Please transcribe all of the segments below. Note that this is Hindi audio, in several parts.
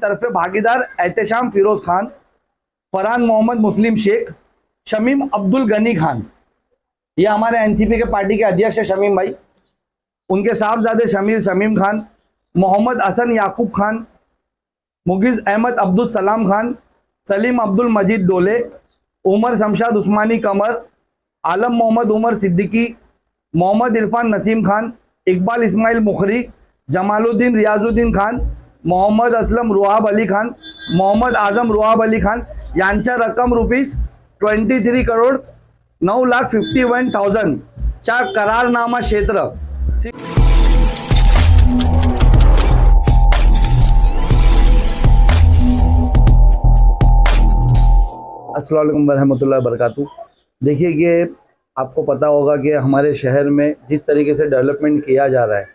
तरफ भागीदार एहतशाम फिरोज खान, फरहान मोहम्मद मुस्लिम शेख, शमीम अब्दुल गनी खान, ये हमारे एनसीपी के पार्टी के अध्यक्ष है शमीम भाई, उनके साहबजादे शमीर शमीम खान, मोहम्मद हसन याकूब खान, मुगिज अहमद अब्दुल सलाम खान, सलीम अब्दुल मजीद डोले, उमर शमशाद उस्मानी कमर, आलम मोहम्मद उमर सिद्दीकी, मोहम्मद इरफान नसीम खान, इकबाल इस्माइल मुखरी, जमालुद्दीन रियाजुद्दीन खान, मोहम्मद असलम रुहाब अली खान, मोहम्मद आजम रुहाब अली खान यांच्या रक्कम ₹23 करोड 9,51,000 चा करारनामा क्षेत्र अस्सलाम वालेकुम रहमतुल्लाहि व बरकातहू। देखिए कि आपको पता होगा कि हमारे शहर में जिस तरीके से डेवलपमेंट किया जा रहा है,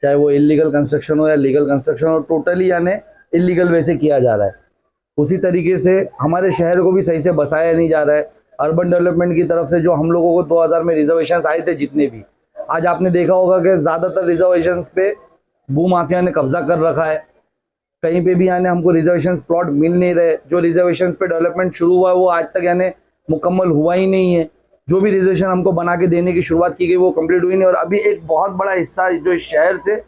चाहे वो इलीगल कंस्ट्रक्शन हो या लीगल कंस्ट्रक्शन हो, टोटली यानी इलीगल वे से किया जा रहा है। उसी तरीके से हमारे शहर को भी सही से बसाया नहीं जा रहा है। अर्बन डेवलपमेंट की तरफ से जो हम लोगों को 2000 में रिजर्वेशंस आए थे, जितने भी, आज आपने देखा होगा कि ज़्यादातर रिजर्वेशंस पे भू माफिया ने कब्जा कर रखा है। कहीं पे भी यानी हमको रिजर्वेशंस प्लॉट मिल नहीं रहे। जो रिजर्वेशंस पे डेवलपमेंट शुरू हुआ है वो आज तक यानी मुकम्मल हुआ ही नहीं है। जो भी रिजर्वेशन हमको बना के देने की शुरुआत की गई वो कंप्लीट हुई नहीं। और अभी एक बहुत बड़ा हिस्सा जो इस शहर से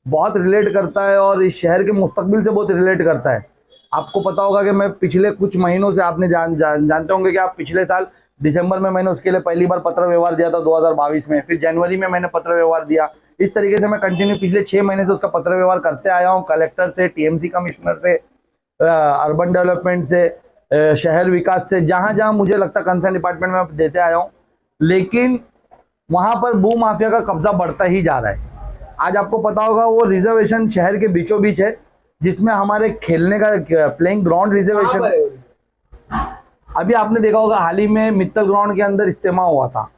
बहुत रिलेट करता है और इस शहर के मुस्तकबिल से बहुत रिलेट करता है। आपको पता होगा कि मैं पिछले कुछ महीनों से, आपने जानते होंगे कि आप पिछले साल दिसंबर में मैंने उसके लिए पहली बार पत्र व्यवहार दिया था 2022 में, फिर जनवरी में मैंने पत्र व्यवहार दिया। इस तरीके से मैं कंटिन्यू पिछले 6 महीने से उसका पत्र व्यवहार करते आया हूँ, कलेक्टर से, टीएमसी कमिश्नर से, अर्बन डेवलपमेंट से, शहर विकास से, जहाँ जहाँ मुझे लगता कंसर्न डिपार्टमेंट में देते आया हूँ। लेकिन वहाँ पर भू माफिया का कब्जा बढ़ता ही जा रहा है। आज आपको पता होगा वो रिजर्वेशन शहर के बीचों बीच है, जिसमें हमारे खेलने का प्लेइंग ग्राउंड रिजर्वेशन, अभी आपने देखा होगा हाल ही में मित्तल ग्राउंड के अंदर इस्तेमा हुआ था,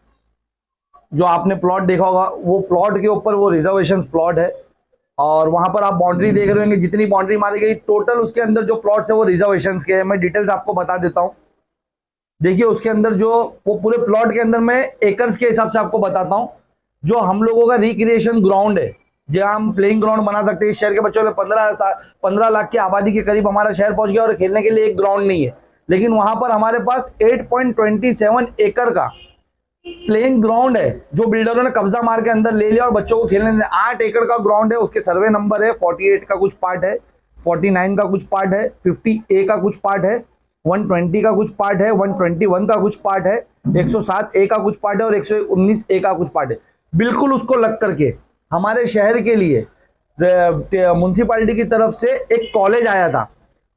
जो आपने प्लॉट देखा होगा, वो प्लॉट के ऊपर वो रिजर्वेशन प्लॉट है। और वहां पर आप बाउंड्री देख रहे होंगे, जितनी बाउंड्री मारी गई टोटल उसके अंदर जो प्लॉट्स है वो रिजर्वेशन के हैं। मैं डिटेल्स आपको बता देता हूँ। देखिए उसके अंदर जो वो पूरे प्लॉट के अंदर मैं एकर्स के हिसाब से आपको बताता हूँ। जो हम लोगों का रिक्रिएशन ग्राउंड है, जहाँ हम प्लेइंग ग्राउंड बना सकते हैं। इस शहर के बच्चों में 15 लाख की आबादी के करीब हमारा शहर पहुंच गया और खेलने के लिए एक ग्राउंड नहीं है। लेकिन वहां पर हमारे पास 8.27 एकड़ का प्लेइंग ग्राउंड है, जो बिल्डरों ने कब्जा मार के अंदर ले लिया और बच्चों को खेलने। 8 एकड़ का ग्राउंड है, उसके सर्वे नंबर है 48 का कुछ पार्ट है, 49 का कुछ पार्ट है, 50A का कुछ पार्ट है, 120 का कुछ पार्ट है, 121 का कुछ पार्ट है, 107A का कुछ पार्ट है और 119A का कुछ पार्ट है। बिल्कुल उसको लग करके हमारे शहर के लिए म्युनिसिपैलिटी की तरफ से एक कॉलेज आया था,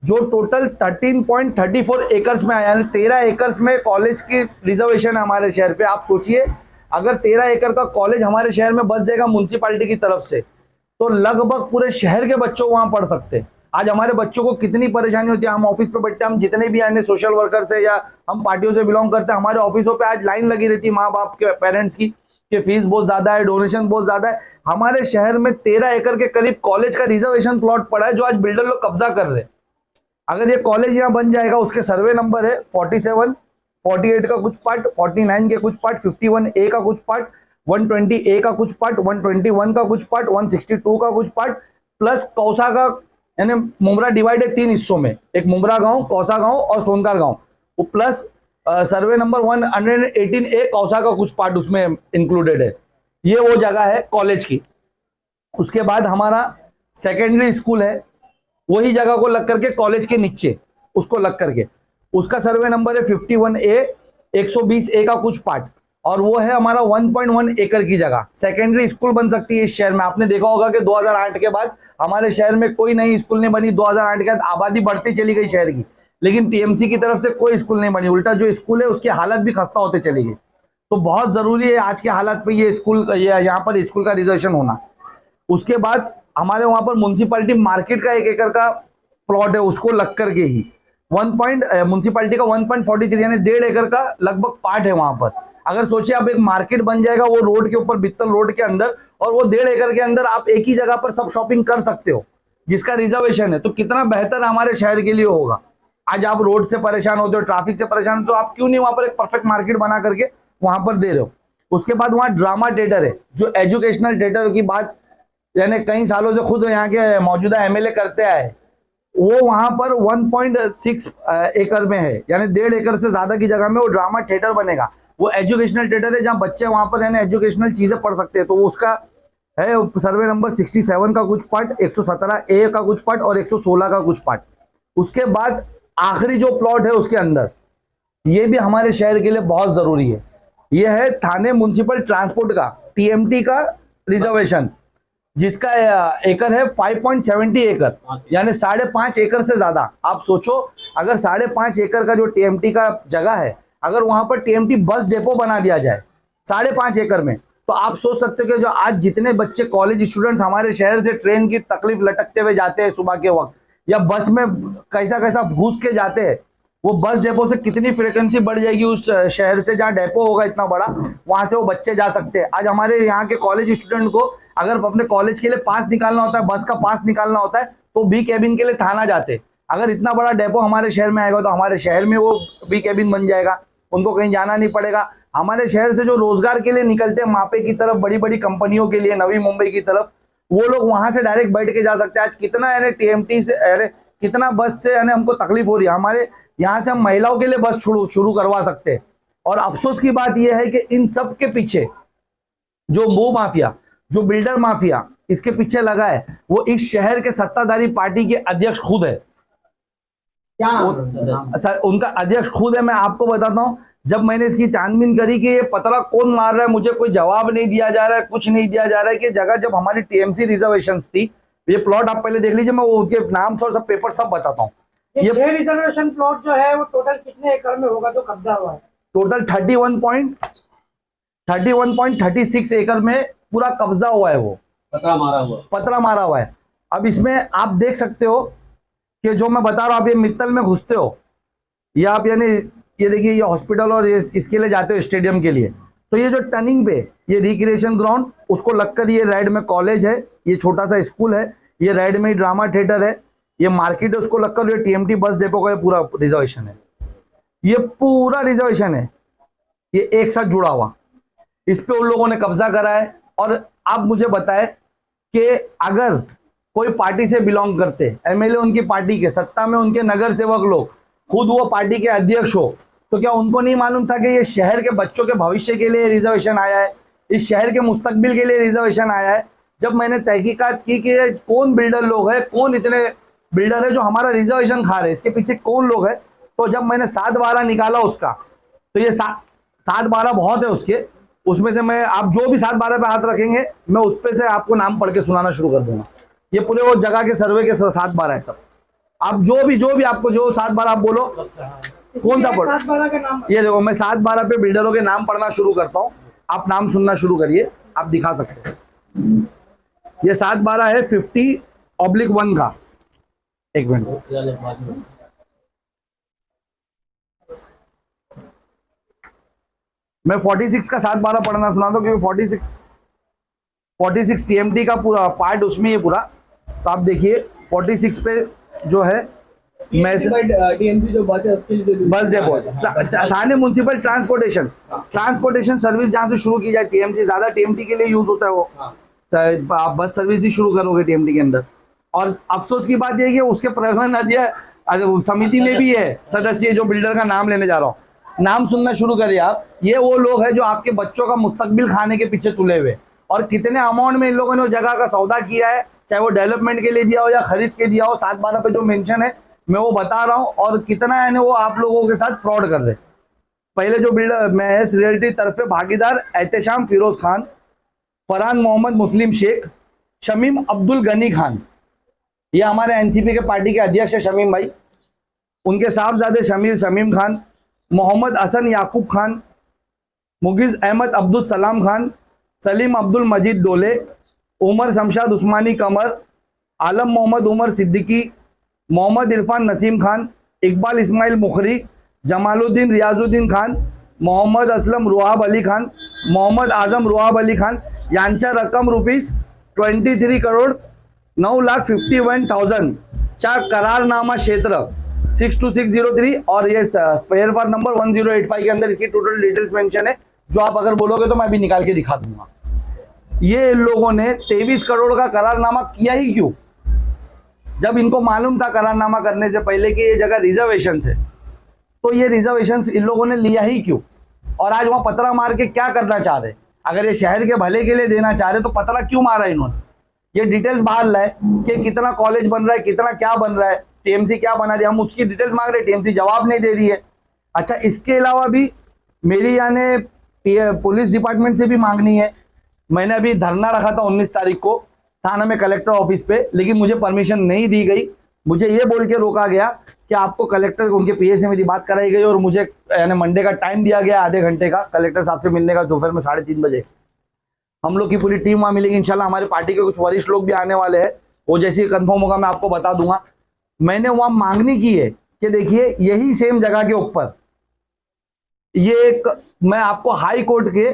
जो टोटल 13.34 एकर्स में आया, यानी 13 एकर्स में कॉलेज की रिजर्वेशन है हमारे शहर पे। आप सोचिए अगर 13 एकड़ का कॉलेज हमारे शहर में बस जाएगा म्युनिसिपैलिटी की तरफ से, तो लगभग पूरे शहर के बच्चों वहां पढ़ सकते हैं। आज हमारे बच्चों को कितनी परेशानी होती है। हम ऑफिस पे बैठते हैं, हम जितने भी आने सोशल वर्कर से या हम पार्टियों से बिलोंग करते हैं, हमारे ऑफिसों पे आज लाइन लगी रहती है माँ बाप के, पेरेंट्स की, कि फीस बहुत ज्यादा है, डोनेशन बहुत ज्यादा है। हमारे शहर में 13 एकड़ के करीब कॉलेज का रिजर्वेशन प्लॉट पड़ा है, जो आज बिल्डर लोग कब्जा कर रहे हैं। अगर ये कॉलेज यहाँ बन जाएगा, उसके सर्वे नंबर है 47, 48 का कुछ पार्ट, 49 के कुछ पार्ट, 51A का कुछ पार्ट, 120A का कुछ पार्ट, 121 का कुछ पार्ट, 162 का कुछ पार्ट, प्लस कौसा का, यानी मुमरा डिवाइड है 3 हिस्सों में, एक मुमरा गांव, कौसा गांव और सोनकार गांव, वो plus survey number 118A Kausa का कुछ पार्ट उसमें इंक्लूडेड है। ये वो जगह है कॉलेज की। उसके बाद हमारा सेकेंडरी स्कूल है, वही जगह को लग करके कॉलेज के नीचे उसको लग करके, उसका सर्वे नंबर है 51A, 120A का कुछ पार्ट, और वो है हमारा 1.1 एकड़ की जगह। सेकेंडरी स्कूल बन सकती है इस शहर में। आपने देखा होगा कि 2008 के बाद हमारे शहर में कोई नई स्कूल नहीं बनी। 2008 के बाद आबादी बढ़ती चली गई शहर की, लेकिन टीएमसी की तरफ से कोई स्कूल नहीं बनी। उल्टा जो स्कूल है उसकी हालत भी खस्ता होते चली गई। तो बहुत जरूरी है आज के हालात पे ये स्कूल, यहाँ पर स्कूल का रिजर्वेशन होना। उसके बाद हमारे वहां पर म्युनिसिपैलिटी मार्केट का 1 एकड़ का प्लॉट है, उसको लग करके ही म्युनिसिपैलिटी का 1.43 यानी 1.5 एकड़ का लगभग पार्ट है वहां पर। अगर सोचिए आप एक मार्केट बन जाएगा वो रोड के ऊपर, बित्तल रोड के अंदर, और वो 1.5 एकड़ के अंदर आप एक ही जगह पर सब शॉपिंग कर सकते हो, जिसका रिजर्वेशन है, तो कितना बेहतर हमारे शहर के लिए होगा। आज आप रोड से परेशान होते हो, ट्रैफिक से परेशान होते हो, आप क्यों नहीं वहां पर एक परफेक्ट मार्केट बना करके वहां पर दे रहे हो। उसके बाद वहां ड्रामा थिएटर है, जो एजुकेशनल थिएटर की बात यानी कई सालों से खुद यहाँ के मौजूदा एमएलए करते आए, वो वहां पर 1.6 एकड़ में है, यानी 1.5 एकड़ से ज्यादा की जगह में वो ड्रामा थिएटर बनेगा। वो एजुकेशनल थिएटर है जहाँ बच्चे वहां पर यानी एजुकेशनल चीजें पढ़ सकते हैं। तो वो उसका है सर्वे नंबर 67 का कुछ पार्ट, 117A का कुछ पार्ट और 116 का कुछ पार्ट। उसके बाद आखिरी जो प्लॉट है उसके अंदर, ये भी हमारे शहर के लिए बहुत जरूरी है। ये है थाने म्युनिसिपल ट्रांसपोर्ट का TMT का रिजर्वेशन, जिसका एकड़ है 5.70 एकड़, यानी 5.5 एकड़ से ज्यादा। आप सोचो, अगर 5.5 एकड़ का जो TMT का जगह है, अगर वहां पर TMT बस डेपो बना दिया जाए 5.5 एकड़ में, तो आप सोच सकते हो कि जो आज जितने बच्चे कॉलेज स्टूडेंट्स हमारे शहर से ट्रेन की तकलीफ लटकते हुए जाते हैं सुबह के वक्त, या बस में कैसा कैसा घुस के जाते हैं, वो बस डेपो से कितनी फ्रिक्वेंसी बढ़ जाएगी उस शहर से जहाँ डेपो होगा इतना बड़ा, वहां से वो बच्चे जा सकते हैं। आज हमारे यहाँ के कॉलेज स्टूडेंट को अगर अपने कॉलेज के लिए पास निकालना होता है, बस का पास निकालना होता है, तो बी कैबिन के लिए थाना जाते हैं। अगर इतना बड़ा डेपो हमारे शहर में आएगा तो हमारे शहर में वो बी कैबिन बन जाएगा, उनको कहीं जाना नहीं पड़ेगा। हमारे शहर से जो रोजगार के लिए निकलते हैं मापे की तरफ, बड़ी बड़ी कंपनियों के लिए, नवी मुंबई की तरफ, वो लोग वहां से डायरेक्ट बैठ के जा सकते हैं। आज कितना यानी TMT से अरे कितना बस से यानी हमको तकलीफ हो रही है। हमारे यहाँ से हम महिलाओं के लिए बस शुरू करवा सकते हैं। और अफसोस की बात यह है कि इन सब के पीछे जो वो माफिया, जो बिल्डर माफिया इसके पीछे लगा है, वो इस शहर के सत्ताधारी पार्टी के अध्यक्ष खुद है। अच्छा, उनका अध्यक्ष खुद है। मैं आपको बताता हूं, जब मैंने इसकी छानबीन करी कि ये पतला कौन मार रहा है, मुझे कोई जवाब नहीं दिया जा रहा है, कुछ नहीं दिया जा रहा है। कि जगह जब हमारी TMC रिजर्वेशन थी, ये प्लॉट आप पहले देख लीजिए, मैं वो उनके नाम और सब पेपर सब बताता हूँ। ये 6 रिजर्वेशन प्लॉट जो है वो टोटल कितने एकड़ में होगा जो कब्जा हुआ है? टोटल 31.36 एकड़ में पूरा कब्जा हुआ है। वो पतरा मारा हुआ है। अब इसमें आप देख सकते हो कि जो मैं बता रहा हूँ, आप ये मित्तल में घुसते हो, या आप यानी ये देखिए, ये हॉस्पिटल और ये इसके लिए जाते हो स्टेडियम के लिए, तो ये जो टर्निंग पे ये रिक्रिएशन ग्राउंड, उसको लगकर ये राइट में कॉलेज है, ये छोटा सा स्कूल है, ये राइट में ही ड्रामा थिएटर है, ये मार्केट है, उसको लगकर ये TMT बस डेपो का पूरा रिजर्वेशन है। ये पूरा रिजर्वेशन है, ये एक साथ जुड़ा हुआ। इस पे उन लोगों ने कब्जा करा है। और आप मुझे बताएं कि अगर कोई पार्टी से बिलोंग करते, MLA उनकी पार्टी के, सत्ता में उनके नगर सेवक लोग, खुद वो पार्टी के अध्यक्ष हो, तो क्या उनको नहीं मालूम था कि ये शहर के बच्चों के भविष्य के लिए रिजर्वेशन आया है, इस शहर के मुस्तकबिल के लिए रिजर्वेशन आया है? जब मैंने तहकीकात की कि कौन बिल्डर लोग है, कौन इतने बिल्डर है जो हमारा रिजर्वेशन खा रहे हैं, इसके पीछे कौन लोग है, तो जब मैंने 7/12 निकाला उसका, तो ये 7/12 बहुत है उसके, उसमें से मैं, आप जो भी 7/12 पे हाथ रखेंगे, मैं उस पे से आपको नाम पढ़ के सुनाना शुरू कर दूंगा। ये पूरे वो जगह के सर्वे के 7/12 है सब। आप जो भी आपको जो 7/12 आप बोलो, कौन सा पढ़, 7/12 का नाम? ये देखो, मैं 7/12 पे बिल्डरों के नाम पढ़ना शुरू करता हूँ, आप नाम सुनना शुरू करिए, आप दिखा सकते हैं। ये 7/12 है 50/1 का। एक मिनट, मैं 46 का 7/12 पढ़ना सुना दो, क्योंकि 46 TMT का पूरा पार्ट उसमें, ये पूरा। तो आप देखिए 46 पे जो है TMT जो बात है उसके लिए बस डेपो, थाने म्युनिसिपल ट्रांसपोर्टेशन सर्विस जहाँ से शुरू की जाए। TMT ज्यादा TMT के लिए यूज होता है वो, आप बस सर्विस ही शुरू करोगे TMT के अंदर। और अफसोस की बात यह है कि उसके प्रबंधन समिति में भी है सदस्य, जो बिल्डर का नाम लेने जा रहा हूँ, नाम सुनना शुरू करिए आप। ये वो लोग हैं जो आपके बच्चों का मुस्तकबिल खाने के पीछे तुले हुए, और कितने अमाउंट में इन लोगों ने वो जगह का सौदा किया है, चाहे वो डेवलपमेंट के लिए दिया हो या खरीद के दिया हो। 7/12 पे जो मेंशन है मैं वो बता रहा हूँ, और कितना है वो आप लोगों के साथ फ्रॉड कर रहे। पहले जो बिल्डर महस रियल्टी तरफे भागीदार एहतेशाम फिरोज खान, फरहान मोहम्मद मुस्लिम शेख, शमीम अब्दुल गनी खान, ये हमारे NCP के पार्टी के अध्यक्ष है शमीम भाई, उनके साहबजादे शमीम खान, मोहम्मद हसन याकूब खान, मुगिज अहमद अब्दुल सलाम खान, सलीम अब्दुल मजीद डोले, उमर शमशाद उस्मानी कमर, आलम मोहम्मद उमर सिद्दीकी, मोहम्मद इरफान नसीम खान, इकबाल इस्माइल मुखरी, जमालुद्दीन रियाजुद्दीन खान, मोहम्मद असलम रुहाब अली खान, मोहम्मद आजम रुहाब अली खान यांच्या रक्कम ₹23 करोड 9,51,000 चा करारनामा क्षेत्र 62603 और ये फेरफार नंबर 1085 के अंदर इसकी टोटल डिटेल्स मेंशन है, जो आप अगर बोलोगे तो मैं भी निकाल के दिखा दूंगा। ये इन लोगों ने 23 करोड़ का करारनामा किया ही क्यों? जब इनको मालूम था करारनामा करने से पहले कि ये जगह रिजर्वेशन है, तो ये रिजर्वेशन इन लोगों ने लिया ही क्यों? और आज वहां पतरा मार के क्या करना चाह रहे? अगर ये शहर के भले के लिए देना चाह रहे तो पतरा क्यों मारा इन्होंने? ये डिटेल्स बाहर लाए कि कितना कॉलेज बन रहा है, कितना क्या बन रहा है, टीएमसी क्या बना रही है, हम उसकी डिटेल्स मांग रहे, टीएमसी जवाब नहीं दे रही है। अच्छा, इसके अलावा भी मेरी यानी पुलिस डिपार्टमेंट से भी मांगनी है। मैंने अभी धरना रखा था 19 तारीख को थाना में कलेक्टर ऑफिस पे, लेकिन मुझे परमिशन नहीं दी गई। मुझे ये बोल के रोका गया कि आपको कलेक्टर, उनके पीए से मेरी बात कराई गई और मुझे यानी मंडे का टाइम दिया गया, आधे घंटे का कलेक्टर साहब से मिलने का, दोपहर में 3:30 बजे हम लोग की पूरी टीम वहाँ मिलेगी। इंशाल्लाह हमारी पार्टी के कुछ वरिष्ठ लोग भी आने वाले हैं, वो जैसे ही कंफर्म होगा मैं आपको बता दूंगा। मैंने वहाँ मांगनी की है कि देखिए यही सेम जगह के ऊपर ये एक, मैं आपको हाई कोर्ट के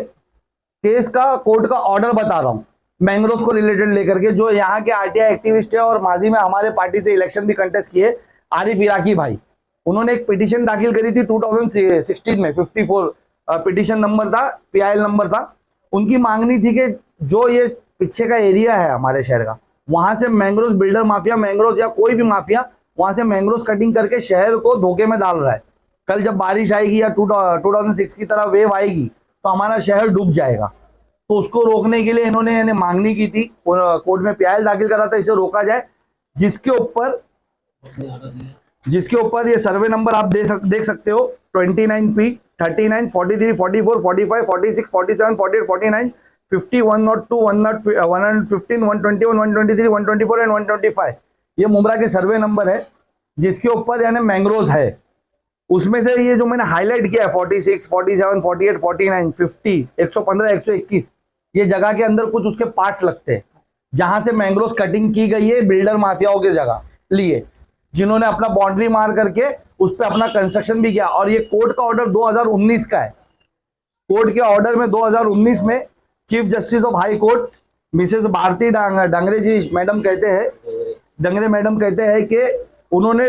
केस का कोर्ट का ऑर्डर बता रहा हूँ मैंग्रोव्स को रिलेटेड लेकर के, जो यहाँ के आरटीआई एक्टिविस्ट है और माजी में हमारे पार्टी से इलेक्शन भी कंटेस्ट किए, आरिफ इराकी भाई। उन्होंने एक पिटीशन दाखिल करी थी 2016 में, 54 पिटीशन नंबर था, PIL नंबर था। उनकी मांगनी थी कि जो ये पीछे का एरिया है हमारे शहर का, वहां से मैंग्रोव्स बिल्डर माफिया, मैंग्रोव्स या कोई भी माफिया वहां से मैंग्रोव्स कटिंग करके शहर को धोखे में डाल रहा है। कल जब बारिश आएगी या 2006 की तरह वेव आएगी तो हमारा शहर डूब जाएगा। तो उसको रोकने के लिए इन्होंने मांगनी की थी, कोर्ट में PIL दाखिल करा था, इसे रोका जाए। जिसके ऊपर ये सर्वे नंबर आप देख सकते हो 29P 39 43 44 45 46 47 48 49 50 102 115 121 123 124 एंड 125 ये मुमरा के सर्वे नंबर है, जिसके ऊपर यानी मैंग्रोव्स है। उसमें से ये जो मैंने हाईलाइट किया है 46 47 48 49 50 115 121 ये जगह के अंदर कुछ उसके पार्ट्स लगते हैं जहां से मैंग्रोव्स कटिंग की गई है बिल्डर माफियाओं के जगह लिए, जिन्होंने अपना बाउंड्री मार करके उस पर अपना कंस्ट्रक्शन भी किया। और ये कोर्ट का ऑर्डर 2019 का है। कोर्ट के ऑर्डर में 2019 में chief justice of high court Mrs Bharati Dangre ji madam कहते हैं कि उन्होंने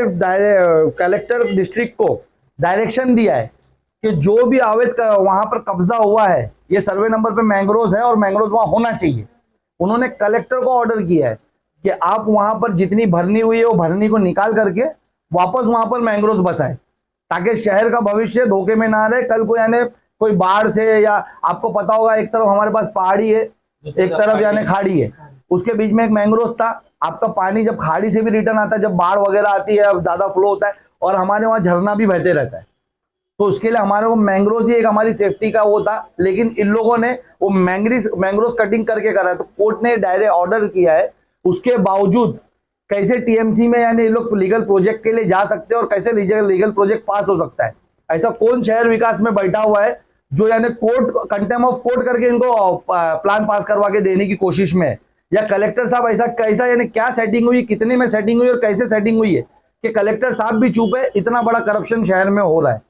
कलेक्टर डिस्ट्रिक्ट को डायरेक्शन दिया है कि जो भी अवैध वहां पर कब्जा हुआ है, ये सर्वे नंबर पे मैंग्रोव्स है और मैंग्रोव्स वहां होना चाहिए। उन्होंने कलेक्टर को ऑर्डर किया है कि आप वहां पर जितनी भरनी हुई है वो भरनी को निकाल करके वापस वहां पर मैंग्रोव्स बसाए, ताकि शहर का भविष्य धोखे में ना रहे। कल को यानी कोई बाढ़ से, या आपको पता होगा एक तरफ हमारे पास पहाड़ी है, एक तरफ यानी खाड़ी है, उसके बीच में एक मैंग्रोव्स था। आपका पानी जब खाड़ी से भी रिटर्न आता है, जब बाढ़ वगैरह आती है, ज्यादा फ्लो होता है, और हमारे वहाँ झरना भी बहते रहता है, तो उसके लिए हमारे को मैंग्रोव्स ही एक हमारी सेफ्टी का वो था। लेकिन इन लोगों ने वो मैंग्रोव्स कटिंग करके करा है। तो कोर्ट ने डायरेक्ट ऑर्डर किया है, उसके बावजूद कैसे टीएमसी में यानी ये लोग लीगल प्रोजेक्ट के लिए जा सकते हैं और कैसे लीगल प्रोजेक्ट पास हो सकता है? ऐसा कौन शहर विकास में बैठा हुआ है जो यानी कोर्ट कंटेम्प्ट ऑफ कोर्ट करके इनको प्लान पास करवा के देने की कोशिश में है? या कलेक्टर साहब ऐसा कैसा यानी क्या सेटिंग हुई, कितने में सेटिंग हुई और कैसे सेटिंग हुई है कि कलेक्टर साहब भी चुप है? इतना बड़ा करप्शन शहर में हो रहा है।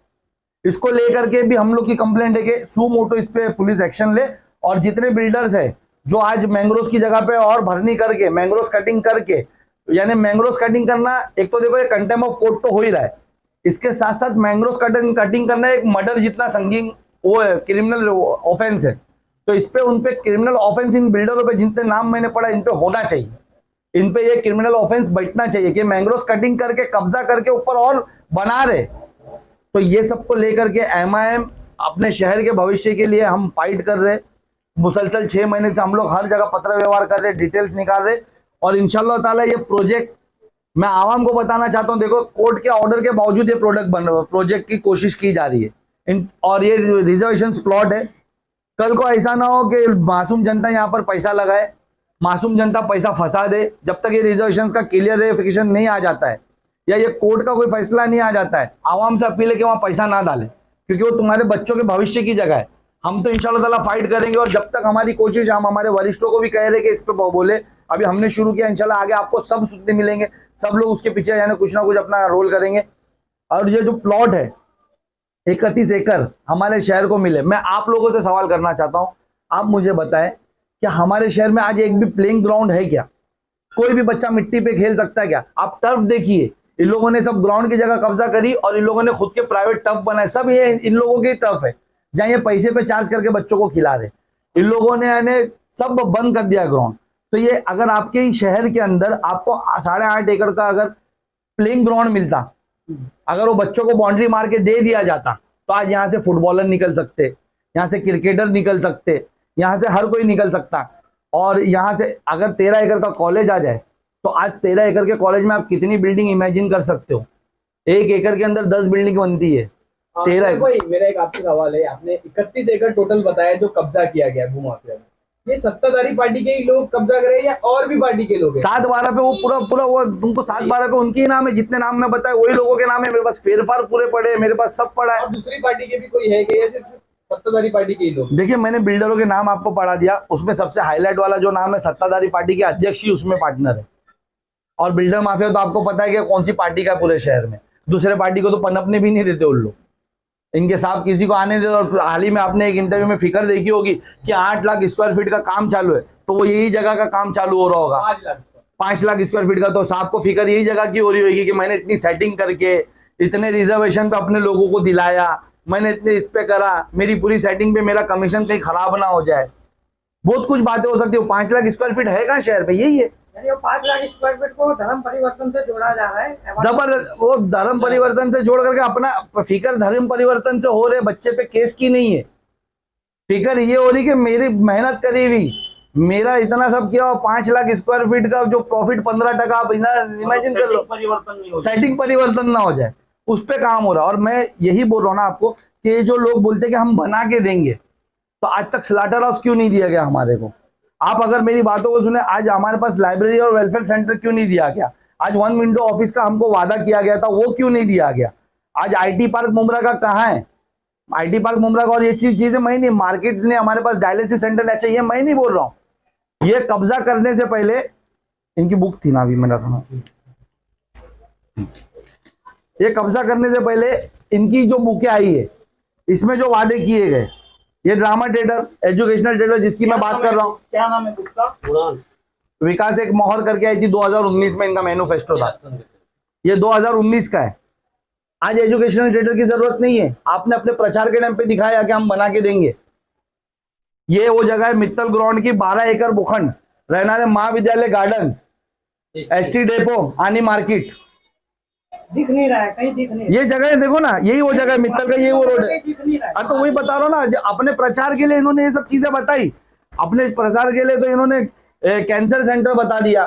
इसको लेकर के भी हम लोग की कंप्लेंट है कि सू मोटो इस पे पुलिस एक्शन ले, और जितने बिल्डर्स है जो आज मैंग्रोव्स की जगह पे और भरनी करके मैंग्रोव्स कटिंग करके, यानी मैंग्रोव्स कटिंग करना, एक तो देखो ये कंटेम्प्ट ऑफ कोर्ट तो हो ही रहा है, इसके साथ साथ मैंग्रोव्स कटिंग करना एक मर्डर जितना संगीन वो है, क्रिमिनल ऑफेंस है। तो इस पे उन पे क्रिमिनल ऑफेंस इन बिल्डरों पे जितने नाम मैंने पढ़ा इन पे होना चाहिए, इन पे ये क्रिमिनल ऑफेंस बैठना चाहिए कि मैंग्रोव्स कटिंग करके कब्जा करके ऊपर और बना रहे। तो ये सबको लेकर के MIM अपने शहर के भविष्य के लिए हम फाइट कर रहे। मुसलसल 6 महीने से हम लोग हर जगह पत्र व्यवहार कर रहे, डिटेल्स निकाल रहे, और इंशाल्लाह ताला ये प्रोजेक्ट मैं आवाम को बताना चाहता हूँ। देखो, कोर्ट के ऑर्डर के बावजूद ये प्रोजेक्ट की कोशिश की जा रही है, और ये रिजर्वेशन प्लॉट है। कल को ऐसा ना हो कि मासूम जनता यहाँ पर पैसा लगाए, मासूम जनता पैसा फंसा दे। जब तक ये रिजर्वेशन का क्लियरिफिकेशन नहीं आ जाता है या ये कोर्ट का कोई फैसला नहीं आ जाता है, आवाम से अपील है कि वहाँ पैसा ना डालें, क्योंकि वो तुम्हारे बच्चों के भविष्य की जगह है। हम तो इंशाल्लाह ताला फाइट करेंगे, और जब तक हमारी कोशिश, हम हमारे वरिष्ठों को भी कह रहे कि इस पे बोले, अभी हमने शुरू किया, इंशाल्लाह आगे आपको सब सुनने मिलेंगे, सब लोग उसके पीछे यानी कुछ ना कुछ अपना रोल करेंगे। और ये जो प्लॉट है 31 एकड़ हमारे शहर को मिले, मैं आप लोगों से सवाल करना चाहता हूँ, आप मुझे बताएं कि हमारे शहर में आज एक भी प्लेइंग ग्राउंड है क्या? कोई भी बच्चा मिट्टी पे खेल सकता है क्या? आप टर्फ देखिए, इन लोगों ने सब ग्राउंड की जगह कब्जा करी और इन लोगों ने खुद के प्राइवेट टर्फ बनाए। सब ये इन लोगों की टर्फ है, जहाँ ये पैसे पे चार्ज करके बच्चों को खिला रहे। इन लोगों ने यानी सब बंद कर दिया ग्राउंड। तो ये अगर आपके ही शहर के अंदर आपको 8.5 एकड़ का अगर प्लेइंग ग्राउंड मिलता, अगर वो बच्चों को बाउंड्री मार के दे दिया जाता, तो आज यहाँ से फुटबॉलर निकल सकते, यहाँ से क्रिकेटर निकल सकते, यहाँ से हर कोई निकल सकता। और यहाँ से अगर 13 एकड़ का कॉलेज आ जाए, तो आज 13 एकड़ के कॉलेज में आप कितनी बिल्डिंग इमेजिन कर सकते हो? 1 एकड़ के अंदर 10 बिल्डिंग बनती है। 13 भाई मेरा एक आपसे सवाल है, आपने 31 एकड़ टोटल बताया जो कब्जा किया गया भूमाफिया में, ये सत्ताधारी पार्टी के ही लोग कब्जा करे या और भी पार्टी के लोग? 7-12 पे वो पूरा वो तुमको 7-12 पे उनके ही नाम है, जितने नाम मैं बताया वही लोगों के नाम है। मेरे पास फेरफार पूरे पड़े हैं, मेरे पास सब पड़ा है। और दूसरी पार्टी के भी कोई है क्या, सिर्फ सत्ताधारी पार्टी के ही लोग? देखिए, मैंने बिल्डरों के नाम आपको पढ़ा दिया, उसमें सबसे हाईलाइट वाला जो नाम है सत्ताधारी पार्टी के अध्यक्ष ही उसमें पार्टनर है। और बिल्डर माफिया तो आपको पता है कि कौन सी पार्टी का पूरे शहर में, दूसरे पार्टी को तो पनपने भी नहीं देते उन लोग, इनके साथ किसी को आने दे। और हाल ही में आपने एक इंटरव्यू में फिगर देखी होगी कि 8 लाख स्क्वायर फीट का काम चालू है, तो वो यही जगह का काम चालू हो रहा होगा 5 लाख स्क्वायर फीट का। तो आपको फिगर यही जगह की हो रही होगी कि मैंने इतनी सेटिंग करके इतने रिजर्वेशन पे अपने लोगों को दिलाया, मैंने इतने इस पे करा, मेरी पूरी सेटिंग पे मेरा कमीशन कहीं खराब ना हो जाए। बहुत कुछ बातें हो सकती है। 5 लाख स्क्वायर फीट है कहाँ शहर पे? यही है। 5 लाख स्क्वायर फीट को धर्म परिवर्तन से जोड़ा जा रहा है। जबरदस्त, वो धर्म परिवर्तन से जोड़ करके अपना फिक्र धर्म परिवर्तन से हो रहे, बच्चे पे केस की नहीं है। फिक्र ये हो रही कि मेरी मेहनत करी हुई, मेरा इतना सब किया, 5 लाख स्क्वायर फीट का जो प्रॉफिट 15% आप इमेजिन कर लो, सेटिंग परिवर्तन ना हो जाए, उस पर काम हो रहा है। और मैं यही बोल रहा हूँ ना आपको कि जो लोग बोलते हैं कि हम बना के देंगे, तो आज तक स्लाटर हाउस क्यों नहीं दिया गया हमारे को? आप अगर मेरी बातों को सुने, आज हमारे पास लाइब्रेरी और वेलफेयर सेंटर क्यों नहीं दिया गया? आज 1 विंडो ऑफिस का हमको वादा किया गया था, वो क्यों नहीं दिया गया? आज आईटी पार्क मुमरा का कहाँ है? आईटी पार्क मुमरा का, और ये चीजें मैं नहीं, मार्केट ने हमारे पास डायलिसिस सेंटर चाहिए, मैं नहीं बोल रहा हूँ। ये कब्जा करने से पहले, इनकी बुक थी ना अभी मैं रखना, ये कब्जा करने से पहले इनकी जो बुकें आई है, इसमें जो वादे किए गए, ये ड्रामा थिएटर, एजुकेशनल थिएटर जिसकी मैं बात कर रहा हूँ, क्या नाम है बुक का? उड़ान। विकास एक मोहर करके आई थी 2019 में, इनका मैनिफेस्टो था, ये 2019 का है। आज एजुकेशनल थिएटर की जरूरत नहीं है, आपने अपने प्रचार के टाइम पे दिखाया कि हम बना के देंगे। ये वो जगह है मित्तल ग्राउंड की, 12 एकड़ भूखंड, रहना महाविद्यालय गार्डन, एसटी डेपो, आनी मार्केट, दिख नहीं रहा है, कहीं दिख नहीं। ये जगह है, देखो ना, यही वो जगह है मित्तल का, यही वो रोड है। तो वही बता रहा हूँ ना, अपने प्रचार के लिए इन्होंने ये सब चीजें बताई, अपने प्रचार के लिए तो इन्होंने कैंसर सेंटर बता दिया।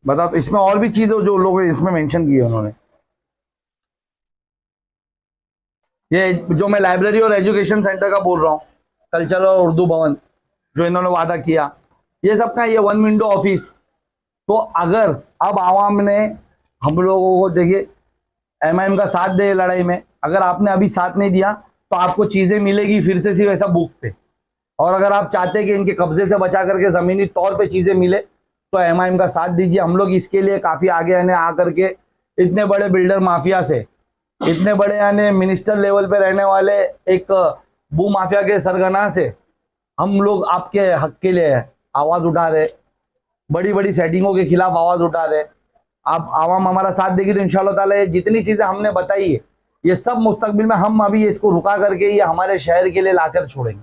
बताओ, तो इसमें और भी चीजें जो लोग इसमें मेंशन की है उन्होंने। ये जो मैं लाइब्रेरी और एजुकेशन सेंटर का बोल रहा हूँ, कल्चरल और उर्दू भवन जो इन्होंने वादा किया, ये सब का, ये 1 विंडो ऑफिस। तो अगर अब आवाम ने हम लोगों को, देखिए एमआईएम का साथ दे लड़ाई में, अगर आपने अभी साथ नहीं दिया तो आपको चीजें मिलेगी फिर से सिर्फ ऐसा बुक पे। और अगर आप चाहते कि इनके कब्जे से बचा करके जमीनी तौर पे चीजें मिले, तो एमआईएम का साथ दीजिए। हम लोग इसके लिए काफी आगे आने आ करके, इतने बड़े बिल्डर माफिया से, इतने बड़े यानी मिनिस्टर लेवल पे रहने वाले एक भू माफिया के सरगना से हम लोग आपके हक के लिए आवाज उठा रहे, बड़ी बड़ी सेटिंगों के खिलाफ आवाज उठा रहे। आप आवाम हमारा साथ देगी तो इंशाल्लाह ताला ये जितनी चीजें हमने बताई है, ये सब मुस्तकबिल में हम अभी इसको रुका करके ये हमारे शहर के लिए लाकर छोड़ेंगे।